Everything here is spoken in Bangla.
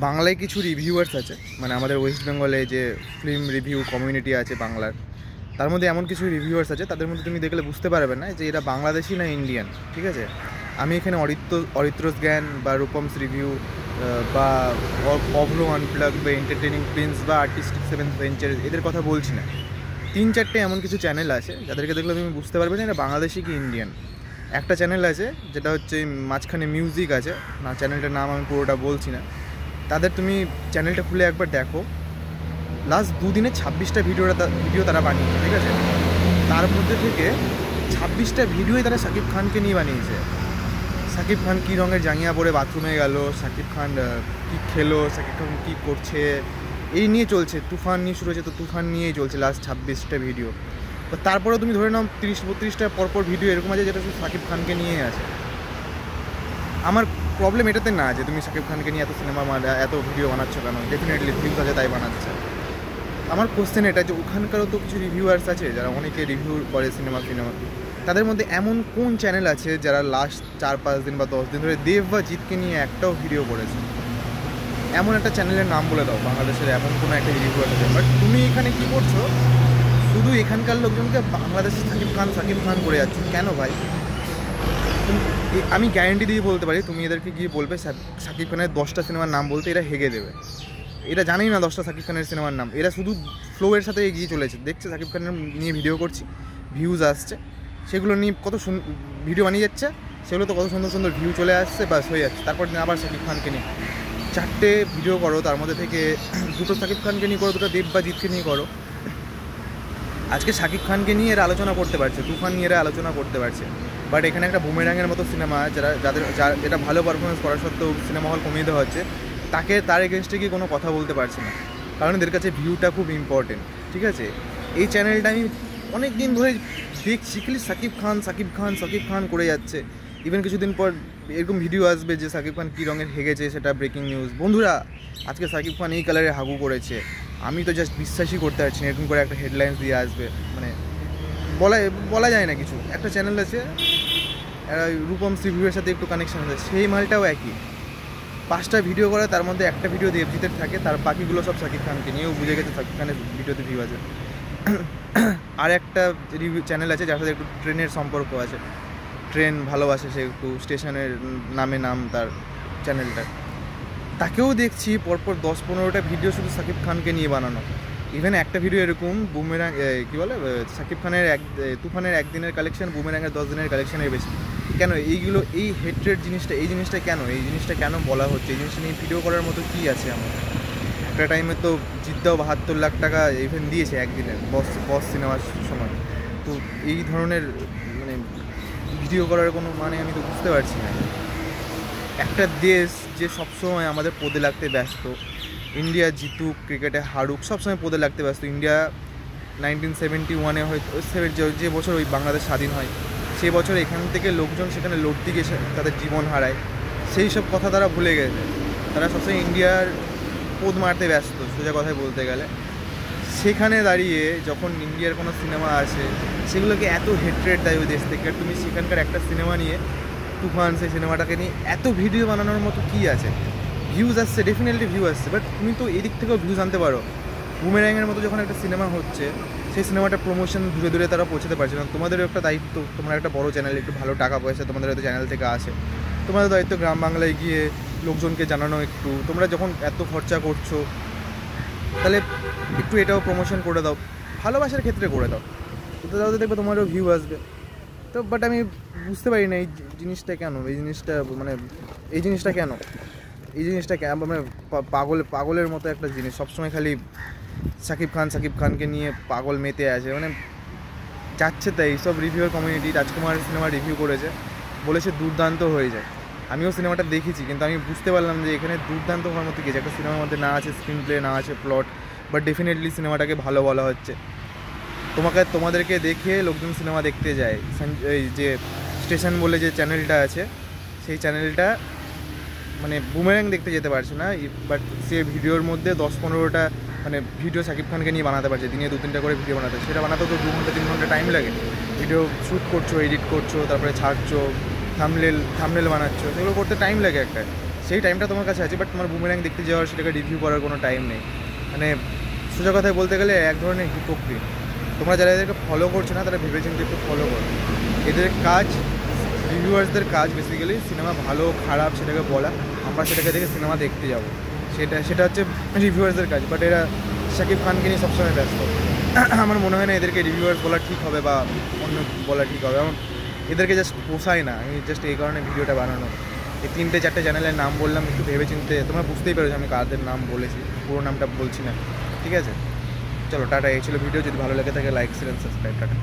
বাংলায় কিছু রিভিউয়ার্স আছে, মানে আমাদের ওয়েস্ট বেঙ্গলে যে ফিল্ম রিভিউ কমিউনিটি আছে বাংলার, তার মধ্যে এমন কিছু রিভিউয়ার্স আছে তাদের মধ্যে তুমি দেখলে বুঝতে পারবে না যে এরা বাংলাদেশি না ইন্ডিয়ান। ঠিক আছে, আমি এখানে অরিত্রস জ্ঞান বা রূপমস রিভিউ বা অভ্র আনপ্লাগ বা এন্টারটেনিং প্রিন্স বা আর্টিস্টিক সেভেন্থ ভেঞ্চার এদের কথা বলছি না। 3-4টে এমন কিছু চ্যানেল আছে যাদেরকে দেখলে তুমি বুঝতে পারবে না এরা বাংলাদেশি কি ইন্ডিয়ান। একটা চ্যানেল আছে যেটা হচ্ছে মাঝখানে মিউজিক আছে না, চ্যানেলটার নাম আমি পুরোটা বলছি না। তাদের তুমি চ্যানেলটা খুলে একবার দেখো, লাস্ট 2 দিনে 26টা ভিডিও তারা বানিয়েছে। ঠিক আছে, তার মধ্যে থেকে 26টা ভিডিওই তারা শাকিব খানকে নিয়ে বানিয়েছে। শাকিব খান কী রঙের জাঙ্গিয়া পরে বাথরুমে গেল, শাকিব খান কী খেলো, শাকিব খান কী করছে, এই নিয়ে চলছে। তুফান নিয়ে শুরু হয়েছে, তো তুফান নিয়েই চলছে লাস্ট 26টা ভিডিও। তো তারপরেও তুমি ধরে নাও 30-32টা পরপর ভিডিও এরকম আছে যেটা শুধু শাকিব খানকে নিয়েই আছে। আমার প্রবলেম এটাতে না যে তুমি শাকিব খানকে নিয়ে এত সিনেমা এত ভিডিও বানাচ্ছ কেন, ডেফিনেটলি ভিউজ আছে তাই বানাচ্ছে। আমার কোশ্চেন এটা যে ওখানকারও তো কিছু রিভিউয়ার্স আছে যারা অনেকে রিভিউ করে সিনেমা, তাদের মধ্যে এমন কোন চ্যানেল আছে যারা লাস্ট 4-5 দিন বা 10 দিন ধরে দেব বা জিতকে নিয়ে একটাও ভিডিও করেছে? এমন একটা চ্যানেলের নাম বলে দাও বাংলাদেশের, এমন কোনো একটা রিভিউয়ার আছে। বাট তুমি এখানে কী করছো, শুধু এখানকার লোকজনকে বাংলাদেশে শাকিব খান করে যাচ্ছ কেন ভাই? আমি গ্যারেন্টি দিয়ে বলতে পারি তুমি এদেরকে গিয়ে বলবে শাকিব খানের 10টা সিনেমার নাম বলতে এরা হেগে দেবে। এরা জানেই না 10টা শাকিব খানের সিনেমার নাম, এরা শুধু ফ্লোয়ের সাথে এগিয়ে চলেছে। দেখছে শাকিব খানের নিয়ে ভিডিও করছি, ভিউজ আসছে, সেগুলো নিয়ে কত ভিডিও বানিয়ে যাচ্ছে, সেগুলো তো কত সুন্দর সুন্দর ভিউ চলে আসছে, বাস হয়ে যাচ্ছে। তারপর আবার শাকিব খানকে নিয়ে 4টে ভিডিও করো, তার মধ্যে থেকে 2টো শাকিব খানকে নিয়ে করো, 2টো দেব বা জিতকে নিয়ে করো। আজকে শাকিব খানকে নিয়ে এরা আলোচনা করতে পারছে, তুফান নিয়ে এরা আলোচনা করতে পারছে, বাট এখানে একটা বুমেরাঙের মতো সিনেমা যেটা ভালো পারফরমেন্স করা সত্ত্বেও সিনেমা হল কমিয়ে দেওয়া হচ্ছে, তার এগেনস্টে গিয়ে কোনো কথা বলতে পারছে না, কারণ এদের কাছে ভিউটা খুব ইম্পর্টেন্ট। ঠিক আছে, এই চ্যানেলটা আমি অনেক দিন ধরে দেখছি, খালি শাকিব খান করে যাচ্ছে। ইভেন কিছুদিন পর এরকম ভিডিও আসবে যে শাকিব খান কী রঙের হেগেছে, সেটা ব্রেকিং নিউজ। বন্ধুরা, আজকে শাকিব খান এই কালারে হাগু করেছে, আমি তো জাস্ট বিশ্বাসই করতে পারছি না, এরকম করে একটা হেডলাইন্স দিয়ে আসবে, মানে বলা যায় না কিছু। একটা চ্যানেল আছে রূপম রিভিউয়ের সাথে একটু কানেকশন আছে, সেই মালটাও একই, 5টা ভিডিও করে, তার মধ্যে একটা ভিডিও দেবজিতের থাকে, তার বাকিগুলো সব শাকিব খানকে নিয়েও বুঝে গেছে শাকিব খানের ভিডিওতে ভিউ আছে। আর একটা রিভিউ চ্যানেল আছে যার সাথে একটু ট্রেনের সম্পর্ক আছে, ট্রেন ভালোবাসে সে, একটু স্টেশনের নাম তার চ্যানেলটা, তাকেও দেখছি পরপর 10-15টা ভিডিও শুধু শাকিব খানকে নিয়ে বানানো। ইভেন একটা ভিডিও এরকম বুমেরাং কী বলে শাকিব খানের তুফানের 1 দিনের কালেকশন, বুমেরাঙের 10 দিনের কালেকশনের বেশি। কেন এইগুলো, এই হেট্রেড জিনিসটা, এই জিনিসটা কেন বলা হচ্ছে? এই জিনিসটা নিয়ে ভিডিও করার মতো কী আছে আমার? একটা টাইমে তো জিদ্দাও 72 লাখ টাকা ইভেন দিয়েছে একদিনের বস সিনেমার সময়। তো এই ধরনের মানে ভিডিও করার কোনো মানে আমি তো বুঝতে পারছি না। একটা দেশ যে সবসময় আমাদের পদে লাগতে ব্যস্ত, ইন্ডিয়া জিতুক, ক্রিকেটে হারুক, সবসময় পদে লাগতে ব্যস্ত। ইন্ডিয়া 1971-এ হয়তো যে বছর ওই বাংলাদেশ স্বাধীন হয়, সেই বছর এখান থেকে লোকজন সেখানে লড়তে গিয়ে তাদের জীবন হারায়, সেই সব কথা তারা ভুলে গেছে। তারা সবসময় ইন্ডিয়ার পদ মারতে ব্যস্ত, সোজা কথায় বলতে গেলে। সেখানে দাঁড়িয়ে যখন ইন্ডিয়ার কোনো সিনেমা আসে, সেগুলোকে এত হেট্রেড দেয় ওই দেশ থেকে। আর তুমি সেখানকার একটা সিনেমা নিয়ে, তুফান, সেই সিনেমাটাকে নিয়ে এত ভিডিও বানানোর মতো কী আছে? ভিউজ আসছে, ডেফিনেটলি ভিউ আসছে, বাট তুমি তো এদিক থেকেও ভিউজ আনতে পারো। বুমেরাঙের মতো যখন একটা সিনেমা হচ্ছে, সেই সিনেমাটা প্রমোশন দূরে দূরে তারা পৌঁছাতে পারছে না। তোমাদেরও একটা দায়িত্ব, তোমরা একটা বড় চ্যানেল, একটু ভালো টাকা পয়সা তোমাদের হয়তো চ্যানেল থেকে আসে, তোমাদের দায়িত্ব গ্রাম বাংলায় গিয়ে লোকজনকে জানানো। একটু তোমরা যখন এত খরচা করছো, তাহলে একটু এটাও প্রমোশন করে দাও, ভালোবাসার ক্ষেত্রে করে দাও, তো তাহলে দেখবে তোমারও ভিউ আসবে। তো বাট আমি বুঝতে পারি না এই জিনিসটা কেন, এই জিনিসটা কেন মানে পাগলের মতো একটা জিনিস। সবসময় খালি শাকিব খানকে নিয়ে পাগল মেতে আছে, মানে যাচ্ছে তাই। সব রিভিউর কমিউনিটি রাজকুমার সিনেমা রিভিউ করেছে, বলেছে দুর্দান্ত হয়ে যায়। আমিও সিনেমাটা দেখেছি, কিন্তু আমি বুঝতে পারলাম যে এখানে দুর্দান্ত হওয়ার মতো কিছু একটা সিনেমার মধ্যে না আছে স্ক্রিন প্লে, না আছে প্লট, বাট ডেফিনেটলি সিনেমাটাকে ভালো বলা হচ্ছে। তোমাদেরকে দেখে লোকজন সিনেমা দেখতে যায়। এই যে স্টেশন বলে যে চ্যানেলটা আছে, সেই চ্যানেলটা মানে বুমেরাং দেখতে যেতে পারছে না, বাট সে ভিডিওর মধ্যে 10-15টা মানে ভিডিও শাকিব খানকে নিয়ে বানাতে পারছে, দিনে 2-3টা করে ভিডিও বানাতে। সেটা বানাতেও তো 2-3 ঘন্টা টাইম লাগে। ভিডিও শ্যুট করছো, এডিট করছো, তারপরে ছাড়ছো, থাম্বনেল বানাচ্ছো, সেগুলো করতে টাইম লাগে একটা। সেই টাইমটা তোমার কাছে আছে, বাট তোমার বুমেরাং দেখতে যাওয়ার, সেটাকে রিভিউ করার কোনো টাইম নেই। মানে সোজা কথায় বলতে গেলে এক ধরনের হিপোক্রিট। তোমরা যারা এদেরকে ফলো করছো না তারা ভেবেচিন্তে একটু ফলো করো। এদের কাজ, রিভিউয়ার্সদের কাজ বেসিক্যালি সিনেমা ভালো খারাপ সেটাকে বলা, আমরা সেটাকে দেখে সিনেমা দেখতে যাবো, সেটা হচ্ছে রিভিউয়ার্সদের কাজ। বাট এরা শাকিব খানকে নিয়ে সবসময় ব্যস্ত। আমার মনে হয় না এদেরকে রিভিউয়ার্স বলা ঠিক হবে বা অন্য বলা ঠিক হবে। আমার এদেরকে জাস্ট পোষায় না। আমি জাস্ট এই কারণে ভিডিওটা বানানো। এই 3-4টে চ্যানেলের নাম বললাম, একটু ভেবেচিন্তে, তোমরা বুঝতেই পেরেছো আমি কাদের নাম বলেছি, পুরো নামটা বলছি না, ঠিক আছে? চলো টাটা, এই ছিল ভিডিও। যদি ভালো লেগে থাকে লাইক শেয়ার সাবস্ক্রাইব, টাটা।